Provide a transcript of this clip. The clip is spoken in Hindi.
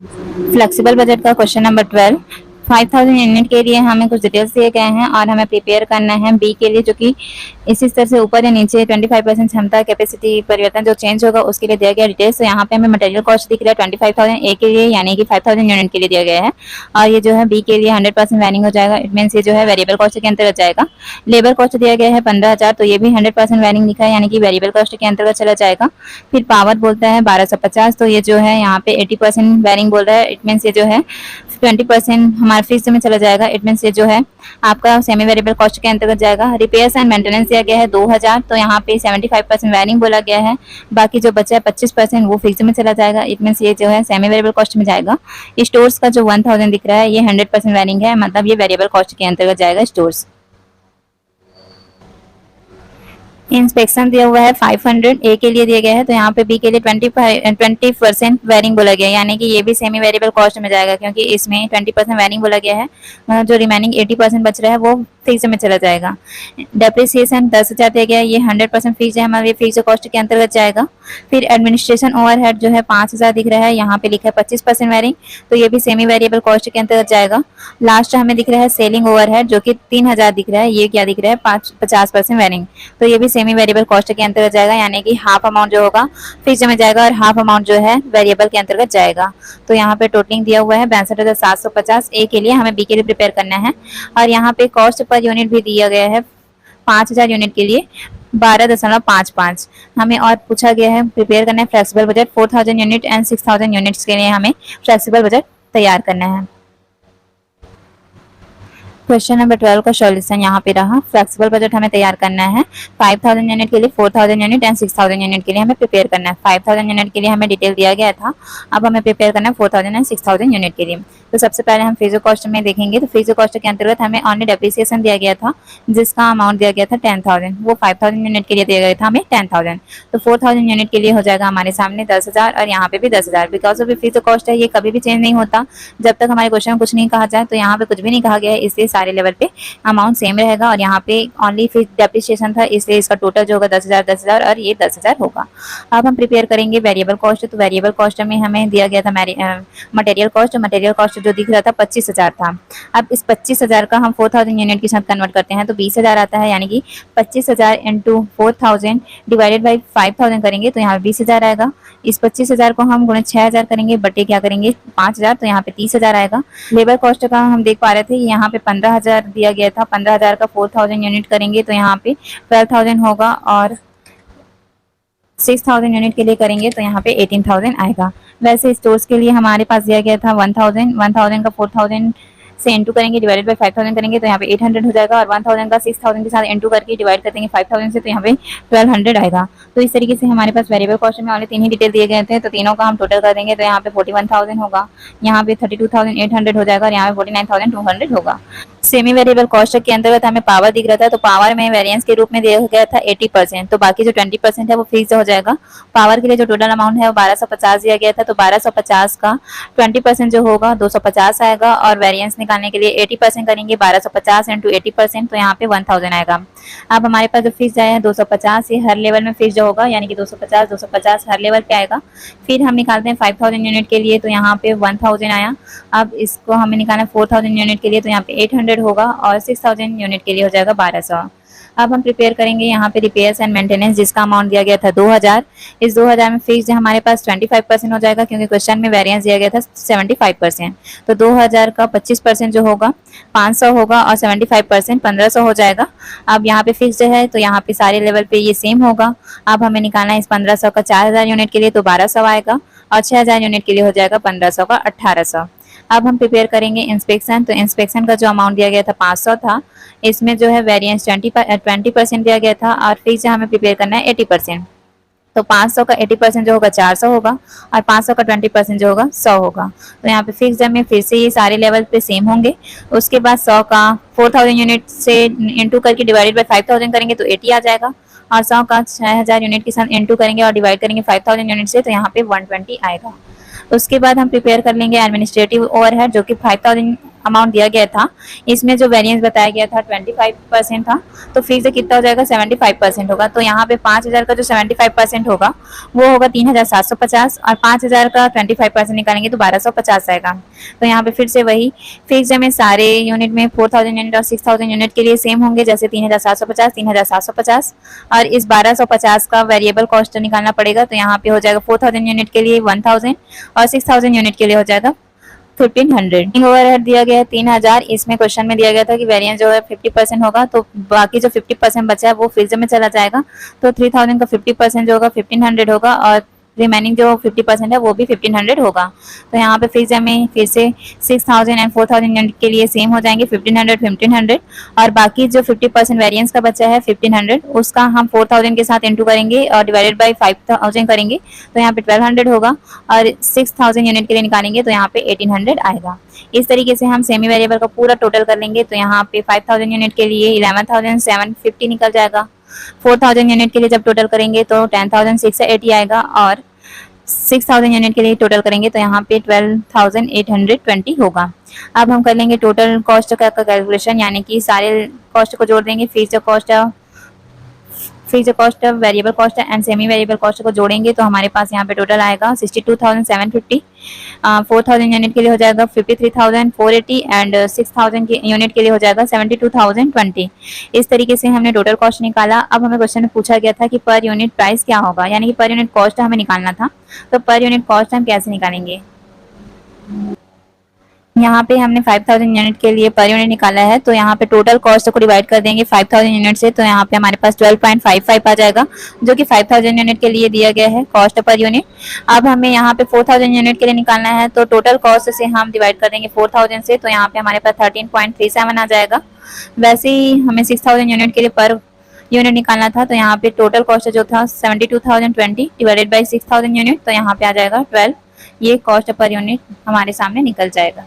फ्लेक्सिबल बजट का क्वेश्चन नंबर 12। 5000 यूनिट के लिए हमें कुछ डिटेल्स दिए गए हैं और हमें प्रिपेयर करना है बी के लिए, जो कि इसी तरह से ऊपर या नीचे 25% क्षमता कैपेसिटी परिवर्तन जो चेंज होगा उसके लिए दिया गया डिटेल्स। तो यहाँ पे हमें मटेरियल कॉस्ट दिख रहा है 25,000 ए के लिए, यानी कि 5000 यूनिट के लिए दिया गया है। और ये जो है बी के लिए 100% वैरिंग हो जाएगा। इट मीन्स ये जो है वेरिएबल कॉस्ट के अंतर्गत जाएगा। लेबर कॉस्ट दिया गया है 15,000, तो ये भी 100% वैरिंग लिखा है, यानी कि वेरिएबल कॉस्ट के अंतर्गत चला जाएगा। फिर पावर बोलता है 1250, तो ये जो है यहाँ पे 80% वैरिंग बोल रहा है। इट मीन्स ये जो है 20% हमारे फिक्स में चला जाएगा। इट मीन्स ये जो है आपका सेमी वेरिएबल कॉस्ट के अंतर्गत जाएगा। रिपेयर्स एंड मेंटेनेंस दिया गया है 2000, तो यहाँ पे 75% वैरिंग बोला गया है। बाकी जो बचा है 25% वो फिक्स में चला जाएगा। इट मीन्स ये जो है सेमी वेरिएबल कॉस्ट में जाएगा। स्टोर्स का जो 1000 दिख रहा है ये 100% वैरिंग है, मतलब ये वेरिएबल कॉस्ट के अंतर्गत जाएगा स्टोर्स। इंस्पेक्शन दिया हुआ है 500 ए के लिए दिया गया है, तो यहाँ पे बी के लिए 20% वेरिंग बोला गया है, यानी कि ये भी सेमी वेरिएबल कॉस्ट में जाएगा, क्योंकि इसमें 20% वेरिंग बोला गया है। जो रिमेनिंग 80% बच रहा है वो फिक्स में चला जाएगा। डेप्रिसिएशन 10,000 दिया गया है, ये 100% फिक्स है, हमारे फिक्स कॉस्ट के अंतर्गत जाएगा। फिर एडमिनिस्ट्रेशन ओवरहेड जो है 5,000 दिख रहा है, यहाँ पे लिखा है 25% वेरिंग, तो ये भी सेमी वेरिएबल कॉस्ट के अंतर्गत जाएगा। लास्ट हमें दिख रहा है सेलिंग ओवरहेड जो कि 3,000 दिख रहा है, ये क्या दिख रहा है 50% वेरिंग, तो ये भी सेमी वेरिएबल कॉस्ट के अंतर्गत जाएगा, यानी कि हाफ अमाउंट जो होगा फिक्स में जाएगा और हाफ अमाउंट जो है वेरिएबल के अंतर्गत जाएगा। तो यहाँ पे टोटलिंग दिया हुआ है 62,750 ए के लिए, हमें बी के लिए प्रिपेयर करना है। और यहाँ पे कॉस्ट पर यूनिट भी दिया गया है 5,000 यूनिट के लिए 12.55 हमें। और पूछा गया है प्रिपेयर करना है flexible budget 4,000 unit and 6,000 units के लिए हमें फ्लेक्सिबल बजट तैयार करना है। क्वेश्चन नंबर 12 का सॉल्यूशन यहाँ पे रहा। फ्लेक्सिबल बजट हमें तैयार करना है 5000 यूनिट के लिए, 4000 यूनिट एंड 6000 यूनिट के लिए हमें प्रिपेयर करना है। 5000 यूनिट के लिए हमें डिटेल दिया गया था, अब हमें प्रिपेयर करना है 4000 एंड 6000 यूनिट के लिए। तो सबसे पहले हम फिक्स्ड कॉस्ट में देखेंगे, तो फिक्स्ड कॉस्ट के अंतर्गत हमें ऑनली डेप्रिसिएशन दिया गया था, जिसका अमाउंट दिया गया था 10,000, वो 5000 यूनिट के लिए दिया गया था हमें 10,000। तो 4000 यूनिट के लिए हो जाएगा हमारे सामने 10,000 और यहाँ पे भी 10,000। बिकॉज ऑफ फिक्स्ड कॉस्ट है, ये कभी भी चेंज नहीं होता जब तक हमारे क्वेश्चन में कुछ नहीं कहा जाए। तो यहाँ पे कुछ भी नहीं कहा गया है, इसलिए सारे लेवल पे अमाउंट सेम रहेगा। और यहाँ पे ऑनली फिक्स डेप्रिसिएशन था, इसलिए इसका टोटल जो होगा 10,000 10,000 और ये 10,000 होगा। अब हम प्रिपेयर करेंगे वेरिएबल कॉस्ट। तो वेरिएबल कॉस्ट में हमें दिया गया था मटेरियल कॉस्ट। मटेरियल कॉस्ट जो दिख रहा था 25,000 था। अब इस 25,000 का हम 4,000 यूनिट के साथ कन्वर्ट करते हैं तो 20,000 आता है, यानी कि 25,000 इंटू 4,000 डिवाइडेड बाई 5,000 करेंगे तो यहाँ 20,000 आएगा। इस 25,000 को हम गुणे 6,000 करेंगे, बटे क्या करेंगे 5,000, तो यहाँ पे 30,000 आएगा। लेबर कॉस्ट का हम देख पा रहे थे यहाँ पे 15,000 दिया गया था, 15,000 का 4,000 यूनिट करेंगे तो यहाँ पे 12,000 होगा, और 6,000 यूनिट के लिए करेंगे तो यहाँ पे 18,000 आएगा। वैसे स्टोर्स के लिए हमारे पास दिया गया था 1,000 का 4,000 से इंटू करेंगे डिवाइडेड बाई 5,000 करेंगे तो यहाँ पे 800 हो जाएगा, और 1,000 का 6,000 के साथ इंटू करके डिवाइड कर देंगे 5,000 से तो यहाँ पे 1,200 आएगा। तो इस तरीके से हमारे पास वेरिएबल कॉस्ट में ऑनली 3 ही डिटेल दिए गए थे, तो तीनों का हम टोटल कर देंगे तो यहाँ पे 41,000 होगा, यहाँ पे 32,800 हो जाएगा और यहाँ पे 49,200 होगा। सेमी वेरिएबल कॉस्ट के अंतर्गत हमें पावर दिख रहा था, तो पावर में वेरिएंस के रूप में दिया गया था 80%, तो बाकी जो 20% है वो फिक्स हो जाएगा। पावर के लिए जो टोटल अमाउंट है वो 1250 दिया गया था, तो 1250 का 20% जो होगा 250 आएगा, और वेरिएंस निकालने के लिए 80% करेंगे 1250 इंटू 80%, तो यहाँ पे 1,000 आएगा। अब हमारे पास जो फिक्स है 250, ये हर लेवल में फिक्स जो होगा, यानी कि 250 हर लेवल पे आएगा। फिर हम निकालते हैं 5,000 यूनिट के लिए, तो यहाँ पे 1,000 आया। अब इसको हमें निकालना है 4,000 यूनिट के लिए, तो यहाँ पे 800 होगा, और 6,000 यूनिट के लिए हो जाएगा 1,200। अब हम प्रिपेयर करेंगे यहाँ पे रिपेयर्स एंड मेंटेनेंस, जिसका अमाउंट दिया गया था 2,000। इस 2,000 में फिक्स हमारे पास 25% हो जाएगा, क्योंकि क्वेश्चन में वेरिएंस दिया गया था 75%। तो 2,000 का 25% जो होगा 500 होगा, और 75% 1,500 हो जाएगा। अब यहाँ पे फिक्स है तो यहाँ पे सारे लेवल पे ये सेम होगा। अब हमें निकालना है इस 1,500 का 4,000 यूनिट के लिए, तो 1,200 आएगा, और 6,000 यूनिट के लिए हो जाएगा 1,500 का 1,800। अब हम प्रिपेयर करेंगे इंस्पेक्शन। तो इंस्पेक्शन का जो अमाउंट दिया गया था 500 था, इसमें जो है वेरिएंस 20% दिया गया था, और फिर से हमें प्रिपेयर करना है 80%। तो 500 का 80% जो होगा 400 होगा, और 500 का 20% जो होगा 100 होगा। तो यहाँ पे फिक्स में फिर से ये सारे लेवल पे सेम होंगे। उसके बाद 100 का 4,000 यूनिट से इंटू करके डिवाइडेड बाई 5,000 करेंगे तो 80 आ जाएगा, और 100 का 6,000 यूनिट के साथ इंटू करेंगे और डिवाइड करेंगे 5,000 यूनिट से, तो यहाँ पे 120 आएगा। उसके बाद हम प्रिपेयर कर लेंगे एडमिनिस्ट्रेटिव ओवरहेड, जो कि 5,000 अमाउंट दिया गया था, इसमें जो वेरिएंस बताया गया था 25% था, तो फिक्स कितना हो जाएगा 75% होगा। तो यहाँ पे 5000 का जो 75% होगा वो होगा 3750, और 5000 का 25% निकालेंगे तो 1250 आएगा। तो यहाँ पे फिर से वही फिक्स में सारे यूनिट में 4000 यूनिट और 6000 यूनिट के लिए सेम होंगे, जैसे 3750 3750, और इस 1250 का वेरिएबल कॉस्ट निकालना पड़ेगा। तो यहाँ पे हो जाएगा 4000 यूनिट के लिए 1000 और 6000 यूनिट के लिए हो जाएगा 1500। ओवरहेड दिया गया है 3000। इसमें क्वेश्चन में दिया गया था कि वेरिएंस जो है 50% होगा, तो बाकी जो 50% बचा है वो फ्रीजर में चला जाएगा। तो 3000 का 50% जो होगा 1500 होगा, और रिमेनिंग जो 50% है वो भी 1500 होगा। तो यहाँ पे फ्रीजर में फिर से 6000 एंड 4000 यूनिट के लिए सेम हो जाएंगे 1500 1500, और बाकी जो 50% वेरिएंस का बचा है 1500 उसका हम 4000 के साथ इंटू करेंगे और डिवाइडेड बाई 5000 करेंगे, तो यहाँ पे 1200 होगा, और 6000 यूनिट के लिए निकालेंगे तो यहाँ पे 1800 आएगा। इस तरीके से हम सेमी वेरिएबल का पूरा टोटल कर लेंगे। तो यहाँ पे 5000 यूनिट के लिए 11750 निकल जाएगा, 4000 यूनिट के लिए जब टोटल करेंगे तो 10680 आएगा, और 6000 यूनिट के लिए टोटल करेंगे तो यहाँ पे 12820 होगा। अब हम कर लेंगे टोटल कॉस्ट का कैलकुलेशन, यानी कि सारे कॉस्ट को जोड़ देंगे, fixed cost, variable cost and semi variable cost को जोड़ेंगे तो हमारे पास यहाँ पे टोटल आएगा 62750। 4000 यूनिट के लिए हो जाएगा 53480, एंड 6000 के यूनिट के लिए हो जाएगा 72020। इस तरीके से हमने टोटल कॉस्ट निकाला। अब हमें क्वेश्चन में पूछा गया था कि पर यूनिट प्राइस क्या होगा, यानी कि पर यूनिट कॉस्ट हमें निकालना था। तो पर यूनिट कॉस्ट हम कैसे निकालेंगे, यहाँ पे हमने 5000 यूनिट के लिए पर यूनिट निकाला है, तो यहाँ पे टोटल कॉस्ट को डिवाइड कर देंगे 5000 यूनिट से, तो यहाँ पे हमारे पास 12.55 आ जाएगा, जो कि 5000 यूनिट के लिए दिया गया है कॉस्ट पर यूनिट। अब हमें यहाँ पे 4000 यूनिट के लिए निकालना है, तो टोटल कॉस्ट से हम डिवाइड कर देंगे 4000 से, तो यहाँ पे हमारे पास 13.37 आ जाएगा। वैसे ही हमें 6000 यूनिट के लिए पर यूनिट निकालना था, तो यहाँ पे टोटल कॉस्ट जो था 72020 डिवाइडेड बाई 6000 यूनिट, तो यहाँ पे आ जाएगा 12। ये कॉस्ट पर यूनिट हमारे सामने निकल जाएगा।